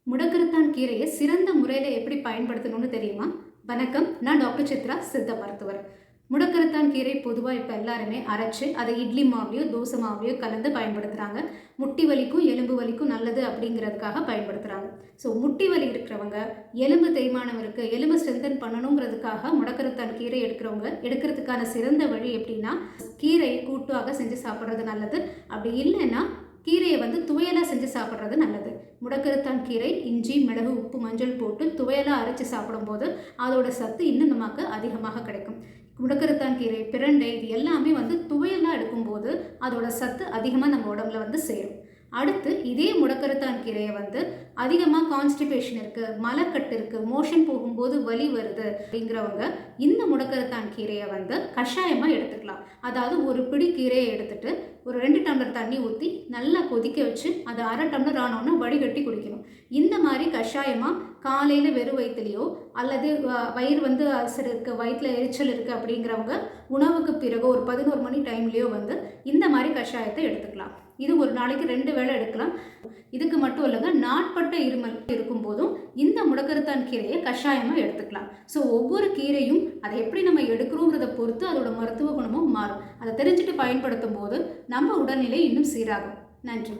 முடக்கத்தான் கீரையை சிறந்த முறையில் எப்படி பயன்படுத்தணும்னு தெரியுமா? வணக்கம், நான் டாக்டர் சித்ரா, சித்த மருத்துவர். முடக்கத்தான் கீரை பொதுவாக இப்போ எல்லாருமே அரைச்சு அதை இட்லி மாவுலையோ தோசை மாவுலையோ கலந்து பயன்படுத்துகிறாங்க. முட்டி வலிக்கும் எலும்பு வலிக்கும் நல்லது அப்படிங்கிறதுக்காக பயன்படுத்துகிறாங்க. ஸோ முட்டி வலி இருக்கிறவங்க, எலும்பு தேய்மானம் இருக்குது, எலும்பு ஸ்ட்ரென்தன் பண்ணணுங்கிறதுக்காக முடக்கத்தான் கீரை எடுக்கிறதுக்கான சிறந்த வழி எப்படின்னா, கீரையை கூட்டாக செஞ்சு சாப்பிட்றது நல்லது. அப்படி இல்லைன்னா கீரையை துவையலாக செஞ்சு சாப்பிட்றது நல்லது. முடக்கத்தான் கீரை இஞ்சி, மிளகு, உப்பு, மஞ்சள் போட்டு துவையலாக அரைச்சி சாப்பிடும்போது அதோட சத்து இன்னும் நமக்கு அதிகமாக கிடைக்கும். முடக்கத்தான் கீரை, பிரண்டை இது எல்லாமே துவையலாக எடுக்கும்போது அதோட சத்து அதிகமாக நம்ம உடம்புல சேரும். அடுத்து இதே முடக்கத்தான் கீரையை அதிகமாக கான்ஸ்டிபேஷன் இருக்குது, மலக்கட்டு இருக்குது, மோஷன் போகும்போது வலி வருது அப்படிங்கிறவங்க இந்த முடக்கத்தான் கீரையை கஷாயமாக எடுத்துக்கலாம். அதாவது ஒரு பிடி கீரையை எடுத்துட்டு ஒரு 2 டம்ளர் தண்ணி ஊற்றி நல்லா கொதிக்க வச்சு அதை 1/2 டம்ளர் ஆனோன்னு வடிகட்டி குடிக்கணும். இந்த மாதிரி கஷாயமாக காலையில் வெறும் வயிற்றுலையோ அல்லது வயிறு அல்சர் இருக்குது, வயிற்றில் எரிச்சல் இருக்குது அப்படிங்கிறவங்க உணவுக்கு பிறகு ஒரு 11 மணி டைம்லேயோ இந்த மாதிரி கஷாயத்தை எடுத்துக்கலாம். இது ஒரு நாளைக்கு 2 வேளை எடுக்கலாம். இதுக்கு மட்டும் இல்லைங்க, நாட்பட்ட இருமல் இருக்கும்போதும் இந்த முடக்கத்தான் கீரையை கஷாயமாக எடுத்துக்கலாம். ஸோ ஒவ்வொரு கீரையும் அதை எப்படி நம்ம எடுக்கிறோங்கிறத பொறுத்து அதோட மருத்துவ குணமும் மாறும். அதை தெரிஞ்சுட்டு பயன்படுத்தும் போது நம்ம உடல்நிலை இன்னும் சீராகும். நன்றி.